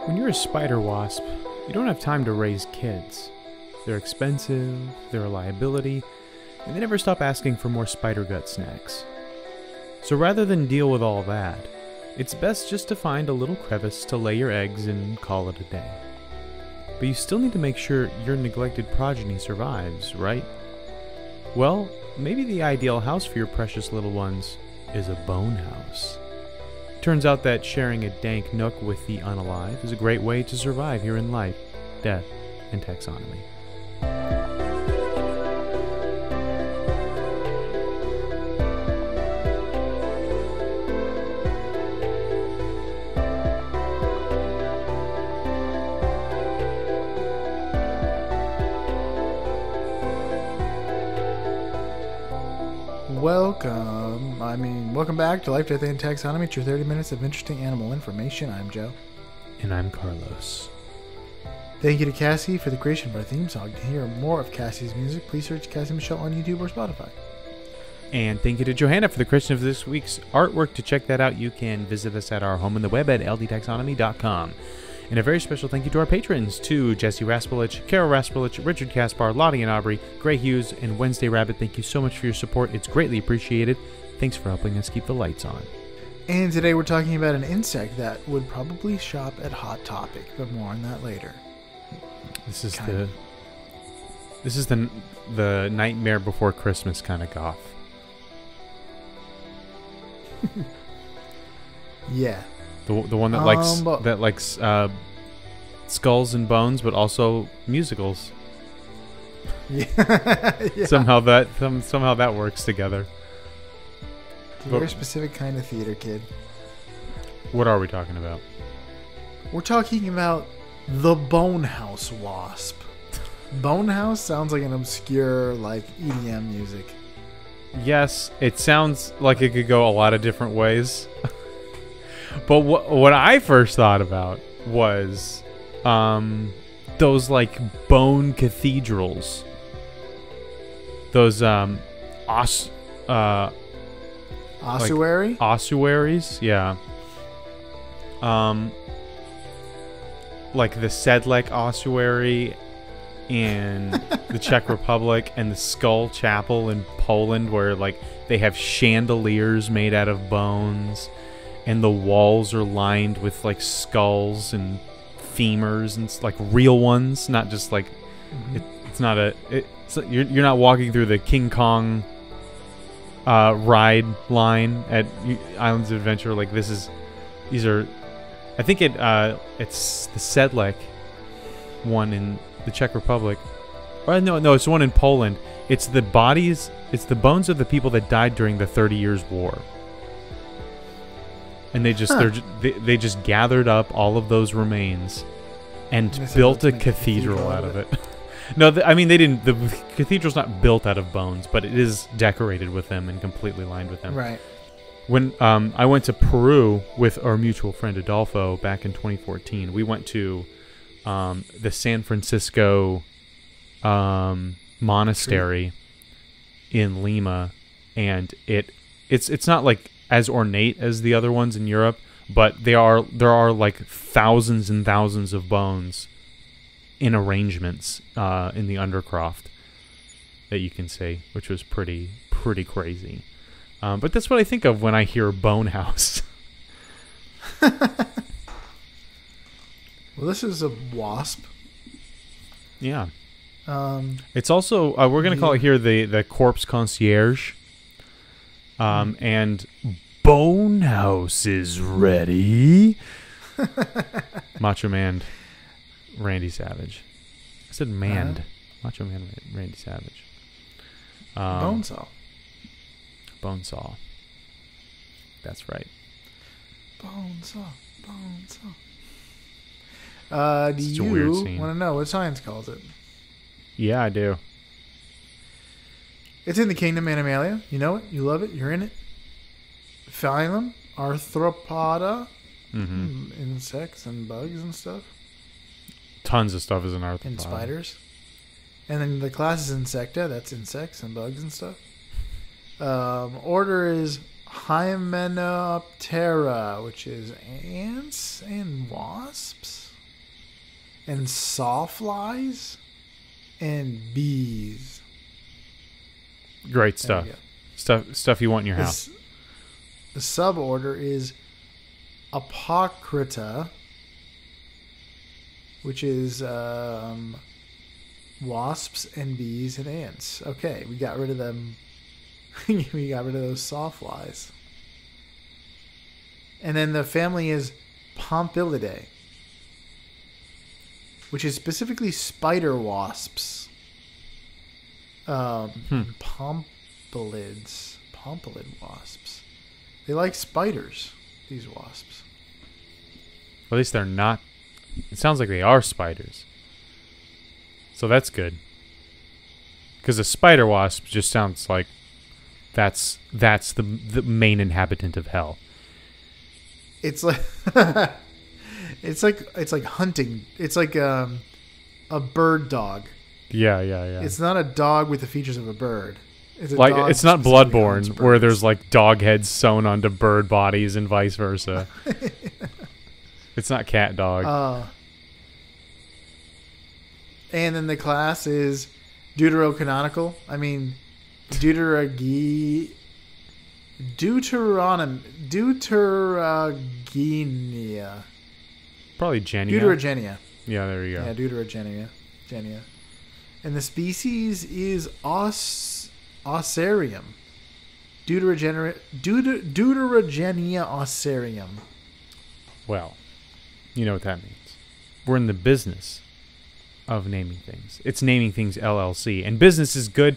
When you're a spider wasp, you don't have time to raise kids. They're expensive, they're a liability, and they never stop asking for more spider gut snacks. So rather than deal with all that, it's best just to find a little crevice to lay your eggs and call it a day. But you still need to make sure your neglected progeny survives, right? Well, maybe the ideal house for your precious little ones is a bone house. Turns out that sharing a dank nook with the unalive is a great way to survive here in life, death, and taxonomy. Welcome back to Life, Death, and Taxonomy. It's your 30 minutes of interesting animal information. I'm Joe. And I'm Carlos. Thank you to Cassie for the creation of our theme song. To hear more of Cassie's music, please search Cassie Michelle on YouTube or Spotify. And thank you to Johanna for the creation of this week's artwork. To check that out, you can visit us at our home on the web at ldtaxonomy.com. And a very special thank you to our patrons, to Jesse Raspolich, Carol Raspolich, Richard Caspar, Lottie and Aubrey, Gray Hughes, and Wednesday Rabbit. Thank you so much for your support. It's greatly appreciated. Thanks for helping us keep the lights on. And today we're talking about an insect that would probably shop at Hot Topic, but more on that later. This is the Nightmare Before Christmas kind of goth. Yeah. The one that likes skulls and bones, but also musicals. Yeah. Yeah. Somehow that works together. It's a very specific kind of theater, kid. What are we talking about? We're talking about the Bonehouse wasp. Bonehouse sounds like an obscure, EDM music. Yes, it sounds like it could go a lot of different ways. But what I first thought about was those bone cathedrals. Those ossuary? Ossuaries, yeah. Like the Sedlec ossuary in the Czech Republic and the Skull Chapel in Poland, where they have chandeliers made out of bones and the walls are lined with skulls and femurs and real ones, not just you're not walking through the King Kong ride line at Islands of Adventure. I think it's the Sedlec one in the Czech Republic. No, it's the one in Poland. It's the bones of the people that died during the 30 Years' War. And they just gathered up all of those remains and built a cathedral out of it. No, they didn't. The cathedral's not built out of bones, but it is decorated with them and completely lined with them. Right. When I went to Peru with our mutual friend Adolfo back in 2014, we went to the San Francisco monastery in Lima, and it's not as ornate as the other ones in Europe, but there are thousands and thousands of bones in arrangements in the Undercroft that you can see, which was pretty crazy. But that's what I think of when I hear bone house. Well, this is a wasp. Yeah. It's also we're gonna call it here the corpse concierge. And Bone House is ready. Macho Man Randy Savage. I said manned. Macho Man Randy Savage. Bonesaw. Bonesaw. That's right. Bonesaw. Do It's a weird you scene. want to know what science calls it? Yeah, I do. It's in the kingdom Animalia. You know it. You love it. You're in it. Phylum Arthropoda. Mm-hmm. Insects and bugs and stuff. Tons of stuff is in arthropod. And spiders. And then the class is Insecta. That's insects and bugs and stuff. Order is Hymenoptera, which is ants and wasps. and sawflies and bees. Great There stuff. we Stuff you want in your house. The suborder is Apocrita, which is wasps and bees and ants. Okay, we got rid of them. We got rid of those sawflies. And then the family is Pompilidae, which is specifically spider wasps. Pompilid wasps. They like spiders, these wasps. At least they're not. It sounds like they are spiders. So that's good. Because a spider wasp just sounds like that's the main inhabitant of hell. It's like it's like hunting. It's like a bird dog. Yeah. It's not a dog with the features of a bird. It's a Like dog it's not specifically hunts Bloodborne where birds. there's like dog heads sewn onto bird bodies and vice versa. It's not cat dog. And then the class is deuterocanonical. I mean, Deuterogenia. Probably Genia. Deuterogenia. Yeah, there you go. Yeah, Deuterogenia. Genia. And the species is Ossarium. Deuterogenia Ossarium. Well, you know what that means. We're in the business of naming things. It's Naming Things LLC. And business is good.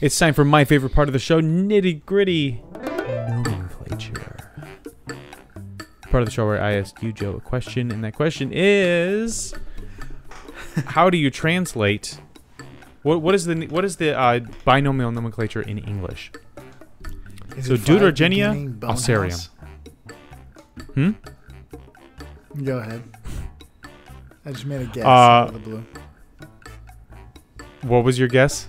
It's time for my favorite part of the show, nitty-gritty nomenclature. Part of the show where I ask you, Joe, a question, and that question is... how do you translate... What is the binomial nomenclature in English? Is So it five Deuterogenia beginning bone Ossarium. house? Hmm? Go ahead. I just made a guess out of the blue. What was your guess?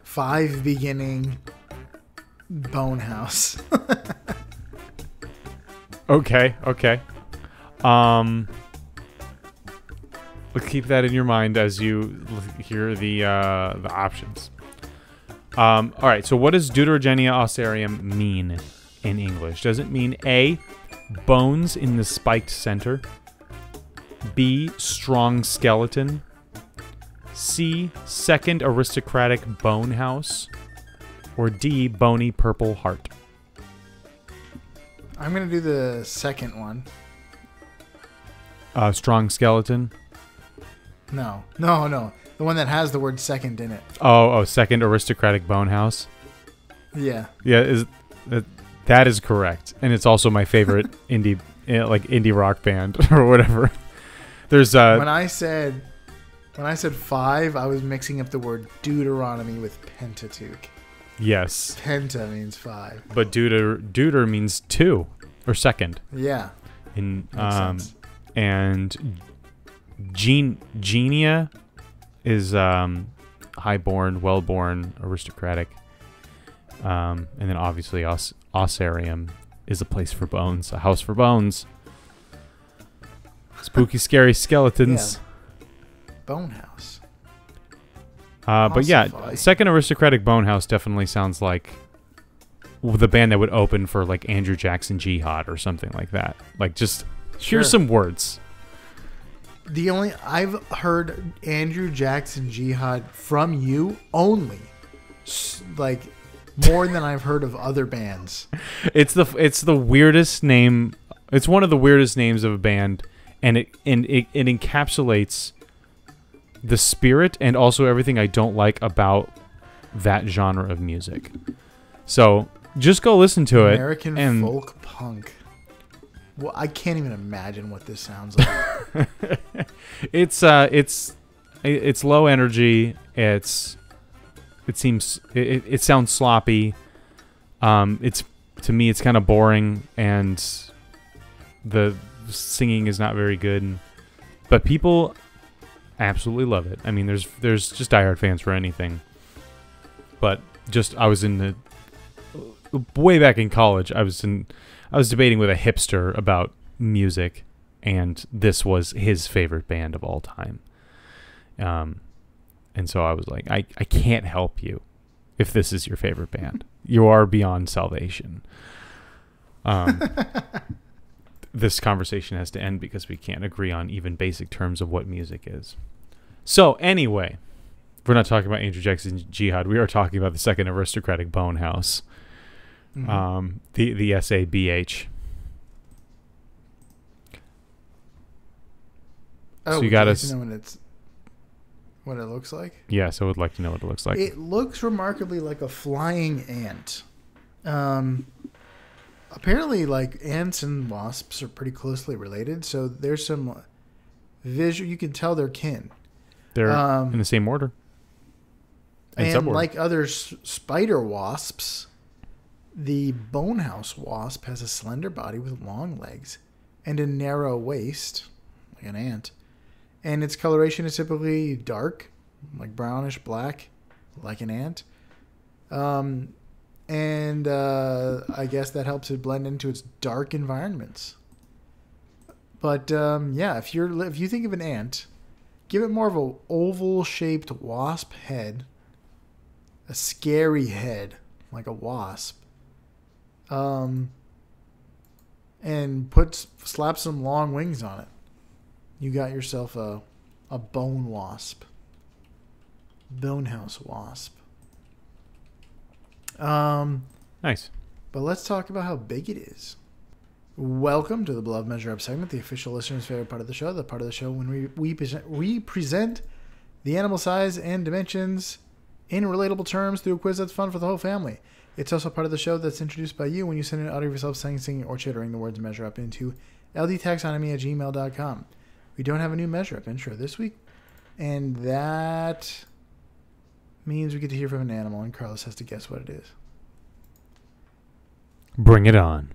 5 beginning bone house. Okay. Let's keep that in your mind as you hear the options. All right. So, what does Deuterogenia Ossarium mean in English? Does it mean A, bones in the spiked center? B, strong skeleton? C, second aristocratic bone house? Or D, bony purple heart? I'm going to do the second one. Strong skeleton? No. The one that has the word second in it. Oh, second aristocratic bone house? Yeah. Yeah, that is correct, and it's also my favorite indie rock band or whatever. There's When I said 5, I was mixing up the word Deuteronomy with Pentateuch. yes, Penta means 5. but deuter means 2 or second. Yeah. In Makes sense. and Genia is highborn, well-born, aristocratic. And then obviously Ossarium is a place for bones, a house for bones. Spooky, scary skeletons. Bone house. But yeah, Ossify. second aristocratic bone house definitely sounds like the band that would open for like Andrew Jackson Jihad or something like that. Like just here's some words. I've heard Andrew Jackson Jihad from you only, like more than I've heard of other bands. It's the weirdest name. It's one of the weirdest names of a band, and it encapsulates the spirit and also everything I don't like about that genre of music. So just go listen to it. American and folk punk. Well, I can't even imagine what this sounds like. it's low energy. It sounds sloppy. It's to me it's kind of boring, and the singing is not very good. But people absolutely love it. I mean, there's just diehard fans for anything. But I was in way back in college. I was debating with a hipster about music, and this was his favorite band of all time. And so I was like, I can't help you if this is your favorite band. You are beyond salvation. This conversation has to end because we can't agree on even basic terms of what music is. So anyway, we're not talking about Andrew Jackson's Jihad. We are talking about the second aristocratic Bone House. Mm-hmm. The SABH. Oh, so you got to know what it looks like? Yes, I would like to know what it looks like. It looks remarkably like a flying ant. Apparently, like, ants and wasps are pretty closely related, so there's some visual. You can tell they're kin. They're in the same order. And like other spider wasps, the bonehouse wasp has a slender body with long legs and a narrow waist, like an ant. And its coloration is typically dark, like brownish black, like an ant. And I guess that helps it blend into its dark environments. But yeah, if you think of an ant, give it more of an oval-shaped wasp head, a scary head like a wasp, and slap some long wings on it. You got yourself a bone wasp, bonehouse wasp. Nice. But let's talk about how big it is. Welcome to the Beloved Measure Up segment, the official listener's favorite part of the show. The part of the show when we present the animal size and dimensions in relatable terms through a quiz that's fun for the whole family. It's also part of the show that's introduced by you when you send an audio of yourself saying, singing, or chittering the words measure up into ldtaxonomy@gmail.com. We don't have a new measure up intro this week, and that means we get to hear from an animal, and Carlos has to guess what it is. Bring it on.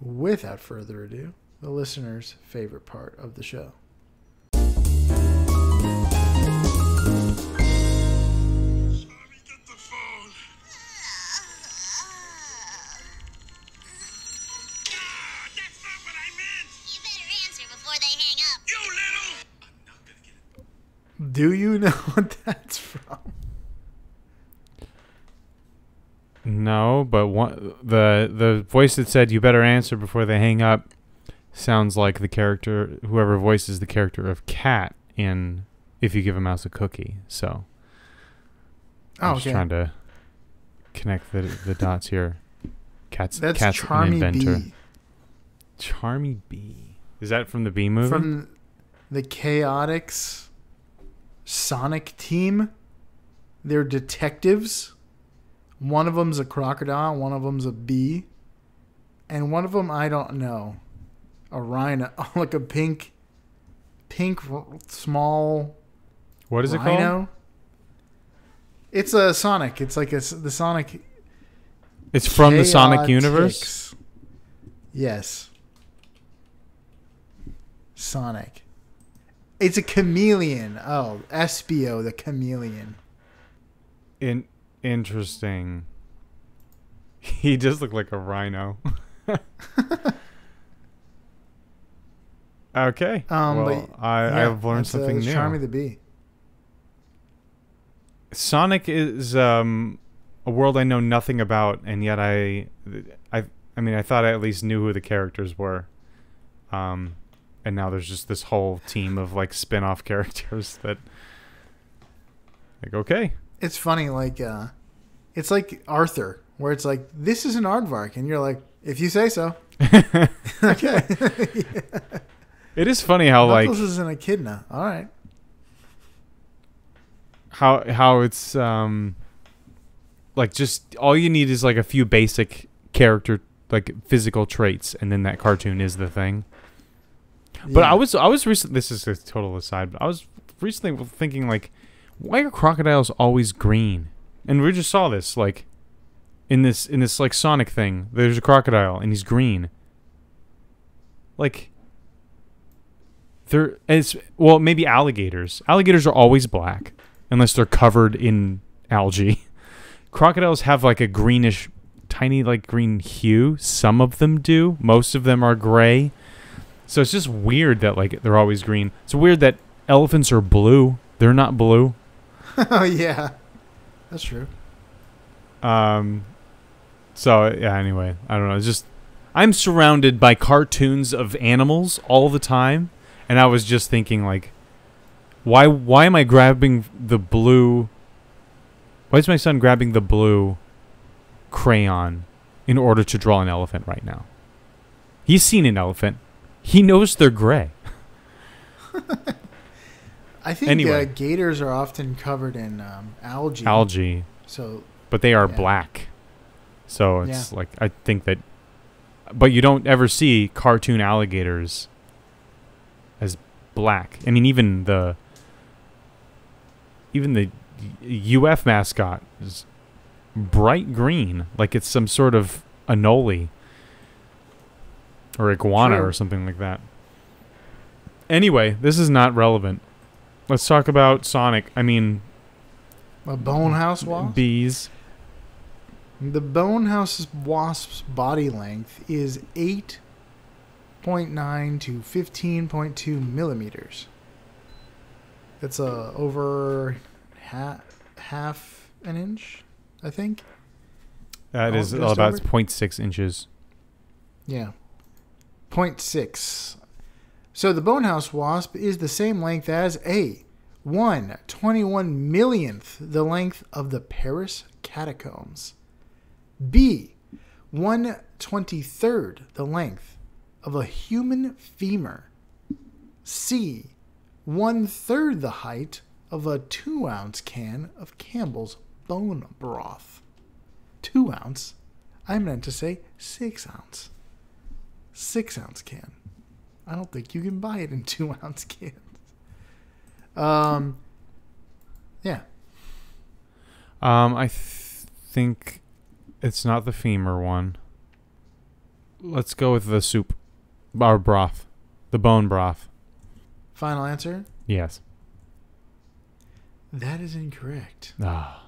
Without further ado, the listener's favorite part of the show. Do you know what that's from? No, but the voice that said "you better answer before they hang up" sounds like the character, whoever voices the character of Cat in "If You Give a Mouse a Cookie." So I'm just trying to connect the dots here. Cat's an inventor. Bee. Charmy Bee. Is that from the Bee movie? From the Chaotix Sonic team. They're detectives. One of them's a crocodile, one of them's a bee, and one of them, I don't know, a rhino, like a pink small. What is rhino. It called? It's a Sonic. It's like the Sonic. It's from the Sonic universe? Yes. Sonic. It's a chameleon. Oh, Espio the chameleon. Interesting. He does look like a rhino. Okay. Well, I've learned something new. Charmy the Bee. Sonic is a world I know nothing about, and yet I thought I at least knew who the characters were. And now there's just this whole team of like spin-off characters that, like, okay. It's funny, like, it's like Arthur, where it's like, this is an aardvark, and you're like, if you say so. Okay. Yeah. It is funny how Knuckles is an echidna. All right. How it's like just all you need is like a few basic character like physical traits, and then that cartoon is the thing. Yeah. But I was recently, this is a total aside, but I was recently thinking, like, why are crocodiles always green? And we just saw this, like, in this like Sonic thing. There's a crocodile and he's green. Like, maybe alligators. Alligators are always black unless they're covered in algae. Crocodiles have like a greenish, tiny like green hue. Some of them do. Most of them are gray. So it's just weird that like they're always green. It's weird that elephants are blue. They're not blue. Oh yeah, that's true. So yeah. Anyway, I don't know. It's just I'm surrounded by cartoons of animals all the time, and I was just thinking like, why am I grabbing the blue? Why is my son grabbing the blue crayon in order to draw an elephant right now? He's seen an elephant. He knows they're gray. I think Anyway. gators are often covered in algae. Algae. So, But they are Yeah. black. So it's like, I think that... But you don't ever see cartoon alligators as black. I mean, even the UF mascot is bright green. Like it's some sort of anole. Or iguana True. or something like that. Anyway, this is not relevant. Let's talk about Sonic. I mean... a bonehouse wasp? Bees. The bonehouse wasp's body length is 8.9 to 15.2 millimeters. That's over half an inch, I think. That is just about over? 0.6 inches. Yeah. 0.6. So the bonehouse wasp is the same length as A. 1/21 millionth the length of the Paris catacombs. B. 1/23 the length of a human femur. C. 1/3 the height of a 2-ounce can of Campbell's bone broth. 2 ounce? I meant to say 6 ounce. 6-ounce can. I don't think you can buy it in 2-ounce cans. Yeah. I think it's not the femur one. Let's go with the soup. Or broth. The bone broth. Final answer? Yes. That is incorrect. Ah.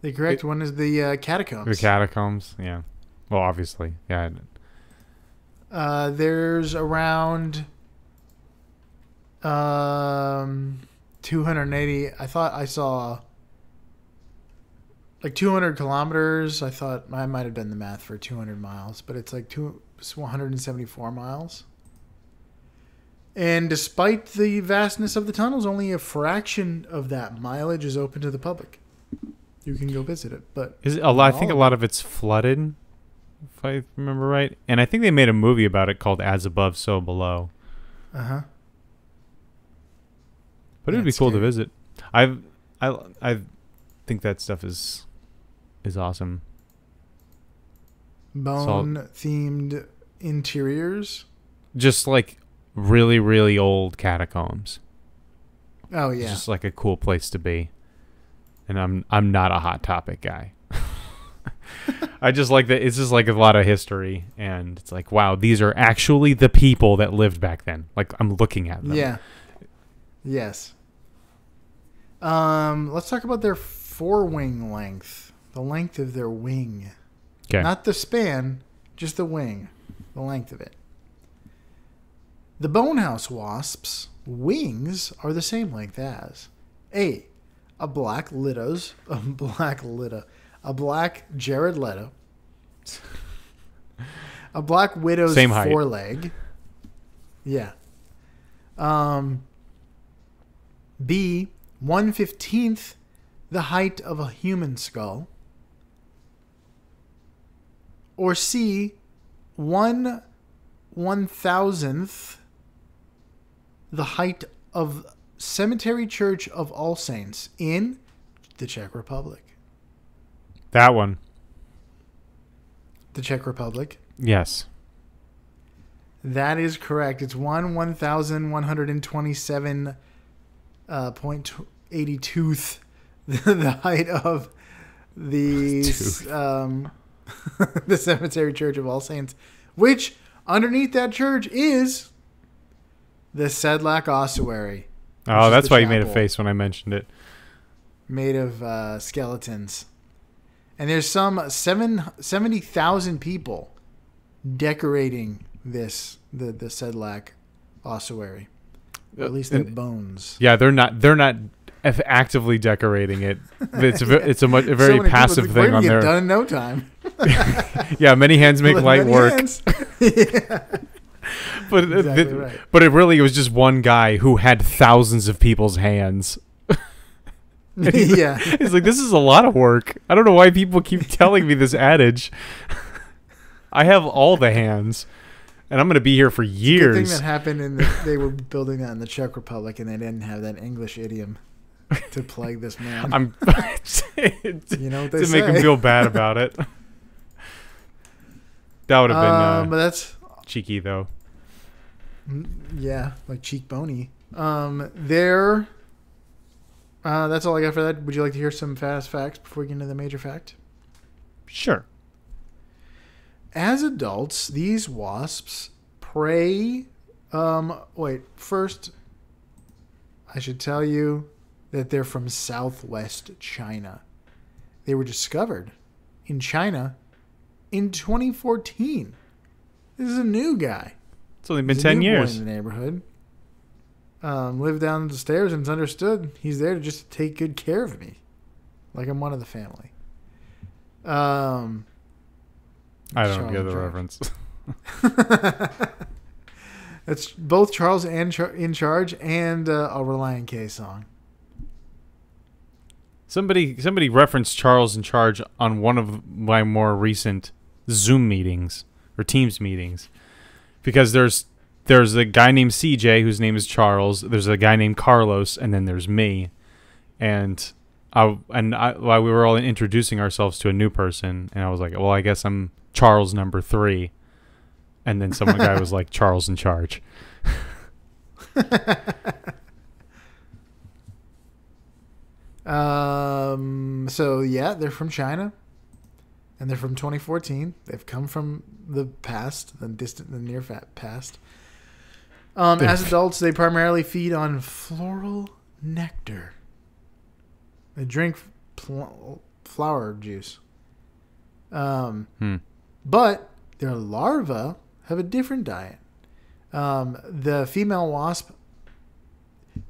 The correct one is the catacombs. The catacombs, yeah. Well, obviously. Yeah. There's around 280. I thought I saw like 200 kilometers. I thought I might have done the math for 200 miles, but it's like 174 miles. And despite the vastness of the tunnels, only a fraction of that mileage is open to the public. You can go visit it, but Is it I think a lot of it's flooded, if I remember right. And I think they made a movie about it called As Above, So Below. Uh-huh. But it would be That's cool to scary. visit. I think that stuff is awesome. Bone-themed interiors. Just like really, really old catacombs. Oh, It's yeah. just like a cool place to be. And I'm not a Hot Topic guy. I just like that. It's just like a lot of history, and it's like, wow, these are actually the people that lived back then. Like I'm looking at them. Yeah. Yes. Let's talk about their forewing length. The length of their wing. Okay. Not the span, just the wing. The length of it. The bonehouse wasp's wings are the same length as A. A black Jared Leto. A black widow's Same height. foreleg. Yeah. B. 1/15 the height of a human skull. Or C. 1/1000th the height of Cemetery Church of All Saints in the Czech Republic. That one. The Czech Republic. Yes. That is correct. It's 1,127.82th the height of the the Cemetery Church of All Saints, which underneath that church is the Sedlak Ossuary. Oh, is that's the why you made a chapel. face when I mentioned it. Made of skeletons. And there's some 70,000 people decorating the Sedlak ossuary, or at least their bones. Yeah, they're not actively decorating it. It's a very So passive people, thing on get there. done in no time. Yeah, many hands make light work. Yeah. But Exactly right. but it really was just one guy who had thousands of people's hands. Yeah. He's like, this is a lot of work. I don't know why people keep telling me this adage. I have all the hands, and I'm going to be here for years. Good thing that happened they were building that in the Czech Republic, and they didn't have that English idiom to plague this man. You know what they to say. make him feel bad about it. That would have been but that's cheeky, though. yeah, like cheekbony. That's all I got for that. Would you like to hear some fast facts before we get into the major fact? Sure. As adults, these wasps prey. First, I should tell you that they're from southwest China. They were discovered in China in 2014. This is a new guy. It's only been He's 10 a new years. boy in the neighborhood. Lived down the stairs, and it's understood he's there to just take good care of me, like I'm one of the family. I don't Charles get the George. reference. It's both Charles and in charge and a Reliant K song. Somebody referenced Charles in Charge on one of my more recent Zoom meetings or Teams meetings, because there's a guy named CJ whose name is Charles. There's a guy named Carlos, and then there's me. And while we were all introducing ourselves to a new person, and I was like, well, I guess I'm Charles number 3. And then some guy was like, Charles in Charge. So yeah, they're from China, and they're from 2014. They've come from the past, the near past. As adults, they primarily feed on floral nectar. They drink flower juice. But their larvae have a different diet. The female wasp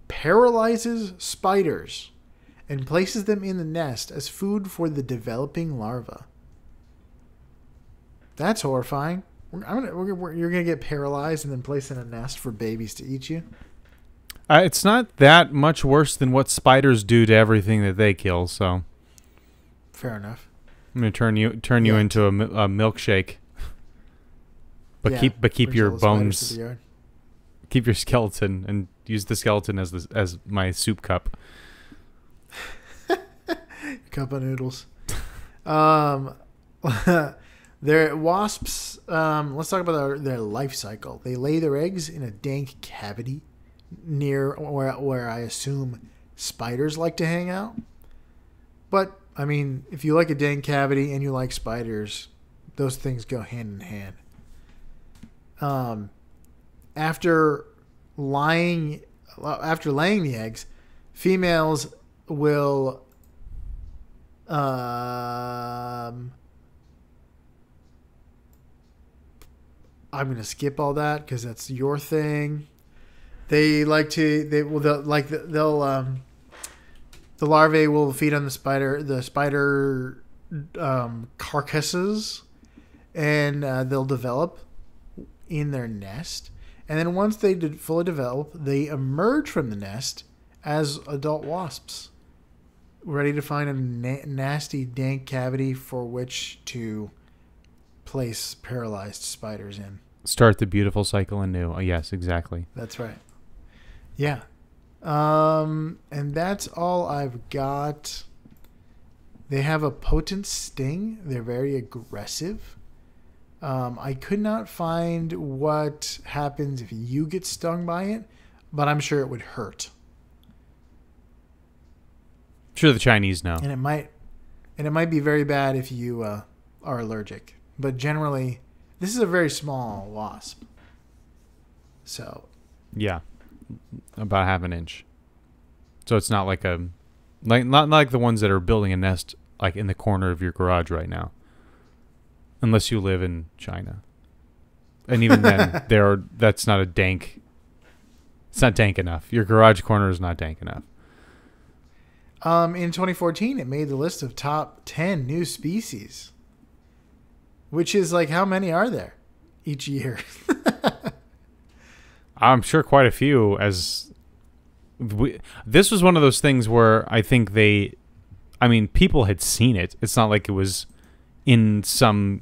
paralyzes spiders and places them in the nest as food for the developing larvae. That's horrifying. You're gonna get paralyzed and then placed in a nest for babies to eat you. It's not that much worse than what spiders do to everything that they kill. So, fair enough. I'm gonna turn you into a milkshake. But keep your bones, keep your skeleton, and use the skeleton as my soup cup. Cup of noodles. Their wasps. Let's talk about their life cycle. They lay their eggs in a dank cavity near where I assume spiders like to hang out. But I mean, if you like a dank cavity and you like spiders, those things go hand in hand. After laying the eggs, females will I'm gonna skip all that because that's your thing. The larvae will feed on the spider carcasses, and they'll develop in their nest. And then once they fully develop, they emerge from the nest as adult wasps, ready to find a nasty, dank cavity for which to place paralyzed spiders in. Start the beautiful cycle anew. Oh, yes, exactly. That's right. Yeah. And that's all I've got. They have a potent sting. They're very aggressive. I could not find what happens if you get stung by it, but I'm sure it would hurt. Sure, the Chinese know. And it might be very bad if you are allergic. But generally, this is a very small wasp. So. Yeah, about half an inch. So it's not like not like the ones that are building a nest like in the corner of your garage right now. Unless you live in China. And even then, that's not a dank. It's not dank enough. Your garage corner is not dank enough. In 2014, it made the list of top 10 new species, which is like, how many are there each year? I'm sure quite a few. This was one of those things where I think people had seen it. It's not like it was in some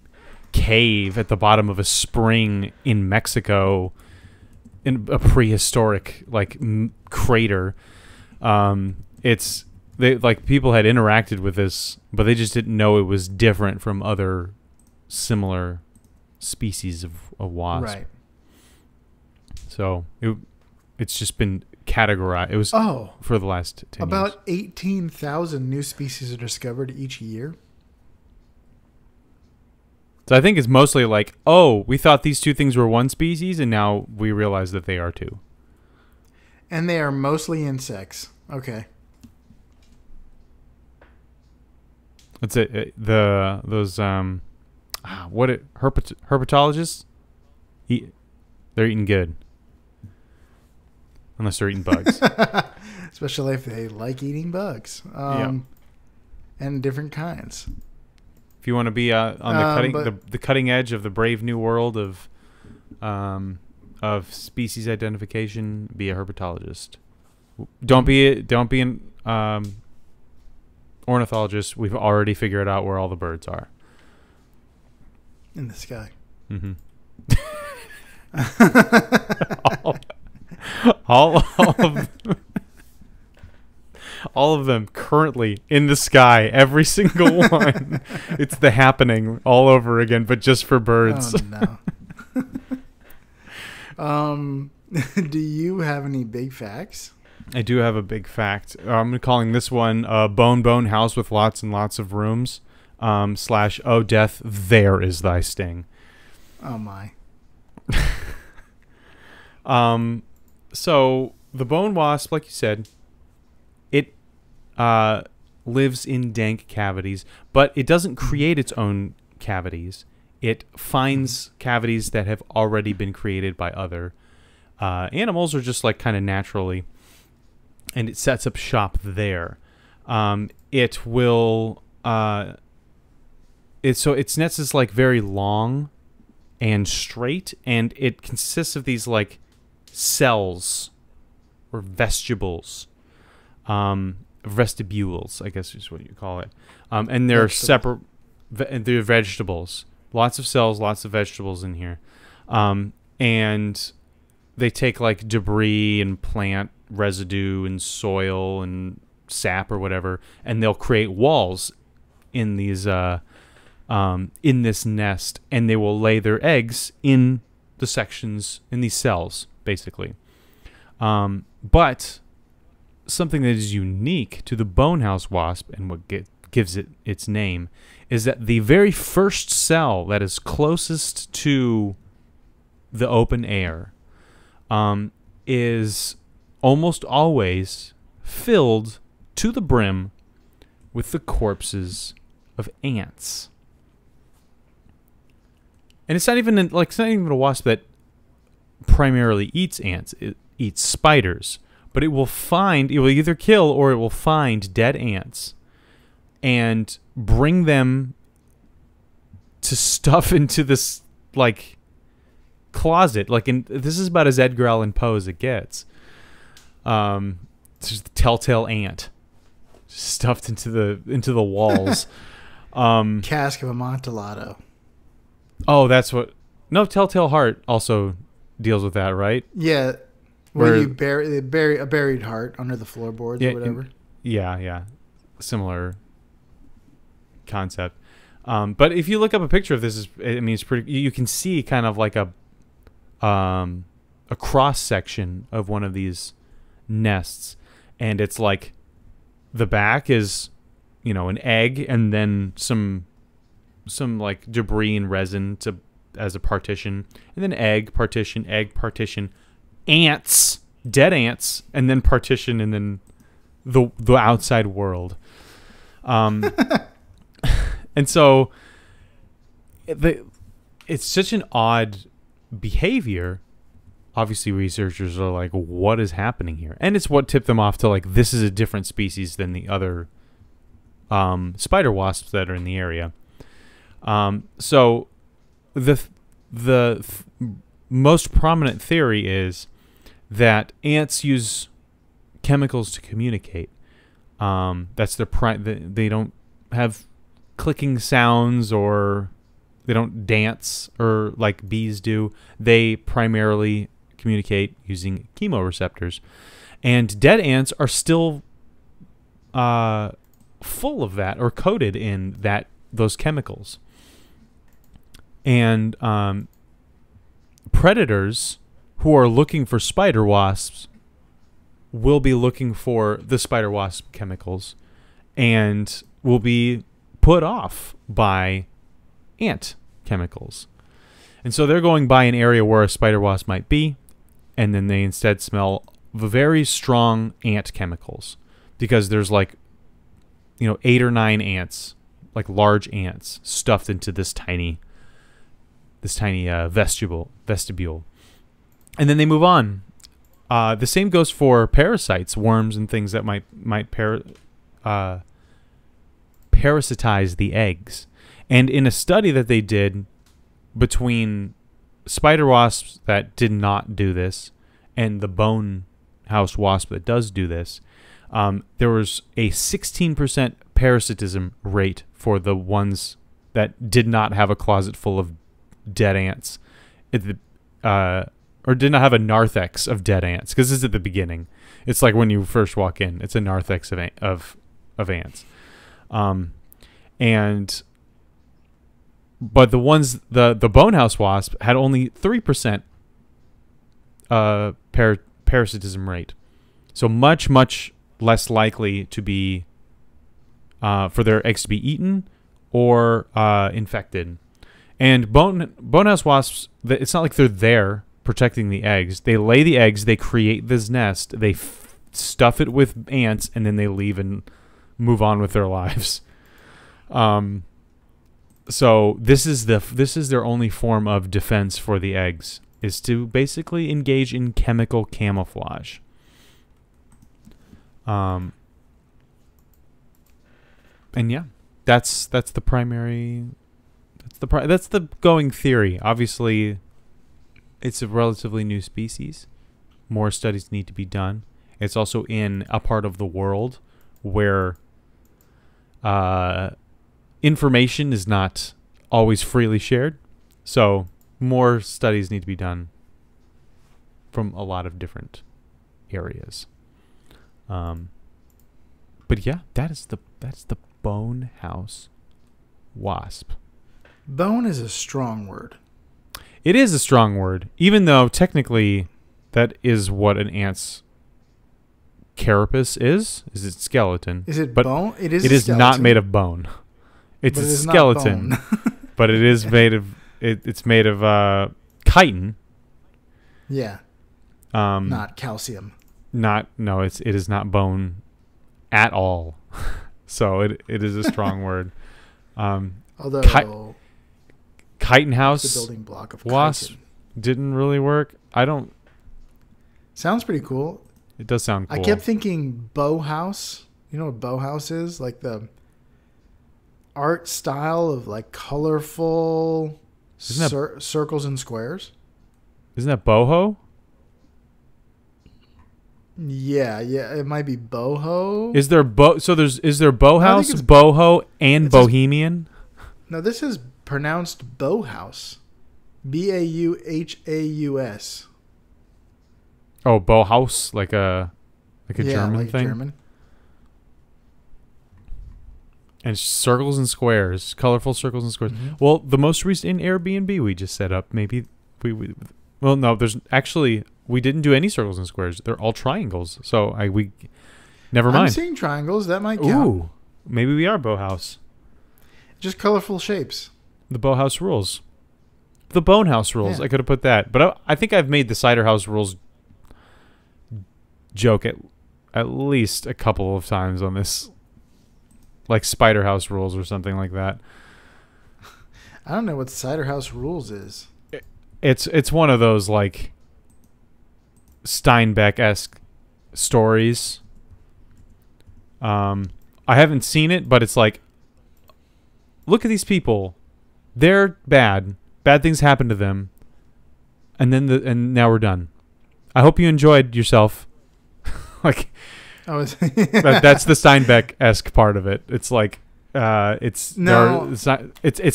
cave at the bottom of a spring in Mexico in a prehistoric crater. People had interacted with this, but they just didn't know it was different from other similar species of wasp. Right. So it's just been categorized. It was for the last 10 years. About 18,000 new species are discovered each year. So I think it's mostly like, we thought these two things were one species, and now we realize that they are two. And they are mostly insects. Okay. That's it. Herpetologists? They're eating good. Unless they're eating bugs. Especially if they like eating bugs. And different kinds. If you want to be on the cutting edge of the brave new world of species identification, be a herpetologist. Don't be an ornithologist. We've already figured out where all the birds are. In the sky. Mm-hmm. all of them currently in the sky, every single one. It's the happening all over again, but just for birds. Oh no. Do you have any big facts? I do have a big fact. I'm calling this one Bone House with Lots and Lots of Rooms / Oh Death, There Is Thy Sting. Oh my. So the bone wasp, like you said, it lives in dank cavities, but it doesn't create its own cavities. It finds cavities that have already been created by other animals, or just like kind of naturally, and it sets up shop there. It will its nest is like very long and straight, and it consists of these like cells or vestibules, vestibules, I guess is what you call it. And they're separate. They're vegetables. Lots of cells, lots of vegetables in here. And they take like debris and plant residue and soil and sap or whatever, and they'll create walls in these in this nest, and they will lay their eggs in the sections in these cells, basically. But something that is unique to the bonehouse wasp, and what gives it its name, is that the very first cell that is closest to the open air is almost always filled to the brim with the corpses of ants. And it's not even a wasp that primarily eats ants. It eats spiders, but it will either kill or it will find dead ants and bring them to stuff into this like closet. This is about as Edgar Allan Poe as it gets. It's just the telltale ant stuffed into the walls. Cask of Amontillado. Oh, that's what. No, Telltale Heart also deals with that, right? Yeah, where you bury a buried heart under the floorboards or whatever. Yeah, similar concept. But if you look up a picture of this, it's pretty. You can see kind of like a cross section of one of these nests, and it's like the back is, an egg, and then some like debris and resin as a partition, and then egg partition, ants, dead ants, and then partition, and then the outside world. And so it's such an odd behavior, obviously researchers are like, what is happening here? And it's what tipped them off to like, this is a different species than the other spider wasps that are in the area. So the most prominent theory is that ants use chemicals to communicate. That's their they don't have clicking sounds, or they don't dance or like bees do. They primarily communicate using chemoreceptors. And dead ants are still full of that, or coated in those chemicals. And predators who are looking for spider wasps will be looking for the spider wasp chemicals and will be put off by ant chemicals. And so they're going by an area where a spider wasp might be, and then they instead smell very strong ant chemicals, because there's like, 8 or 9 ants, like large ants, stuffed into this tiny vestibule. And then they move on. The same goes for parasites, worms, and things that might parasitize the eggs. And in a study that they did between spider wasps that did not do this and the bone house wasp that does do this, there was a 16% parasitism rate for the ones that did not have a closet full of dead ants, or did not have a narthex of dead ants, because this is at the beginning. It's like when you first walk in, it's a narthex of ants. But the ones, the bonehouse wasp had only 3% parasitism rate, so much less likely to be for their eggs to be eaten or infected. And bonehouse wasps, it's not like they're there protecting the eggs. They lay the eggs, they create this nest, they stuff it with ants, and then they leave and move on with their lives. So this is their only form of defense for the eggs, is to basically engage in chemical camouflage. And yeah, that's the primary. That's the going theory. Obviously, it's a relatively new species. More studies need to be done. It's also in a part of the world where information is not always freely shared. So more studies need to be done from a lot of different areas. But yeah, that's the bone house wasp. Bone is a strong word. It is a strong word, even though technically that is what an ant's carapace is. Is its skeleton? Is it but bone? It is. It is not made of bone. It's a skeleton, but it is made of. It's made of chitin. Yeah. Not calcium. No. It is not bone at all. So it is a strong word. Although chitin house, the building block of wasp chitin didn't really work. Sounds pretty cool. It does sound cool. I kept thinking bow house. You know what bow house is? Like the art style of like colorful circles and squares. Isn't that boho? Yeah, it might be boho. Is there is there bow house, boho, and bohemian? No, this is pronounced bow house. Bauhaus. Oh, Bauhaus, like a German thing. German. And circles and squares, colorful circles and squares. Mm-hmm. Well, the most recent in Airbnb we just set up, maybe well, no, there's actually we didn't do any circles and squares. They're all triangles. So never mind. I'm seeing triangles. That might count. Ooh, maybe we are Bauhaus. Just colorful shapes. The Bauhaus rules. The Bonehouse rules. Yeah. I could have put that, but I think I've made the Cider House rules joke at least a couple of times on this, like Spider House rules or something like that. I don't know what Cider House rules is. it's one of those like Steinbeck-esque stories. I haven't seen it, but it's like, look at these people. They're bad. Bad things happen to them. And now we're done. I hope you enjoyed yourself. Like, that's the Steinbeck-esque part of it. It's like, it's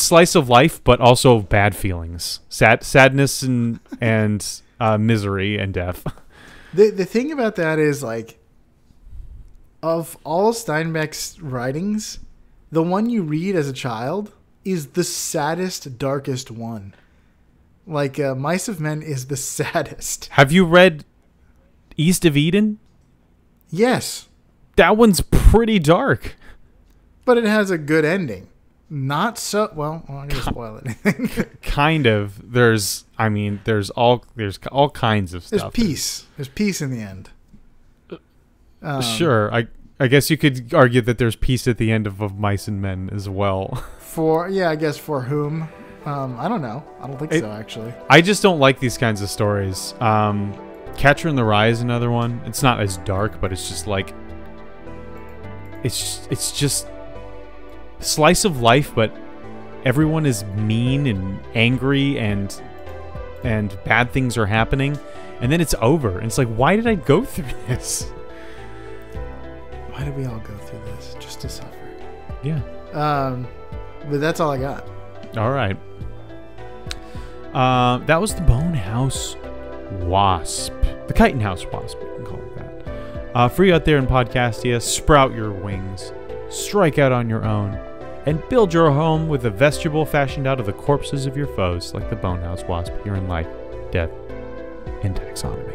slice of life, but also bad feelings, sadness and misery and death. The thing about that is, like, of all Steinbeck's writings, the one you read as a child is the saddest, darkest one. Like, Mice of Men is the saddest. Have you read East of Eden? Yes. That one's pretty dark. But it has a good ending. Not so... Well, I'm not going to spoil anything. Kind of. There's all kinds of stuff. There's peace. There's peace in the end. Sure. I guess you could argue that there's peace at the end of Mice and Men as well. I guess for whom? I don't know. I don't think so, actually. I just don't like these kinds of stories. Catcher in the Rye is another one. It's not as dark, but it's just like... It's just slice of life, but everyone is mean and angry and bad things are happening, and then it's over. And it's like, why did I go through this? Why did we all go through this? Just to suffer. Yeah. But that's all I got. All right. That was the Bonehouse Wasp. The Chitin House Wasp, we can call it that. For you out there in Podcastia, sprout your wings, strike out on your own, and build your home with a vestibule fashioned out of the corpses of your foes, like the Bonehouse Wasp here in Life, Death, and Taxonomy.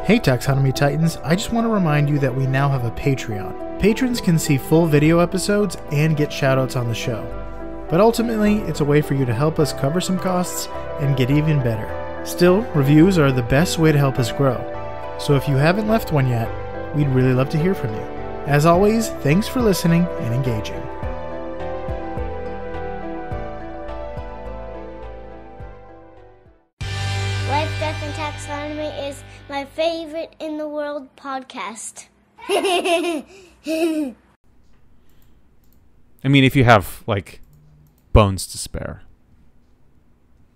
Hey Taxonomy Titans, I just want to remind you that we now have a Patreon. Patrons can see full video episodes and get shoutouts on the show. But ultimately, it's a way for you to help us cover some costs and get even better. Still, reviews are the best way to help us grow. So if you haven't left one yet, we'd really love to hear from you. As always, thanks for listening and engaging. Life, Death, and Taxonomy is my favorite in the world podcast. I mean, if you have, like, bones to spare.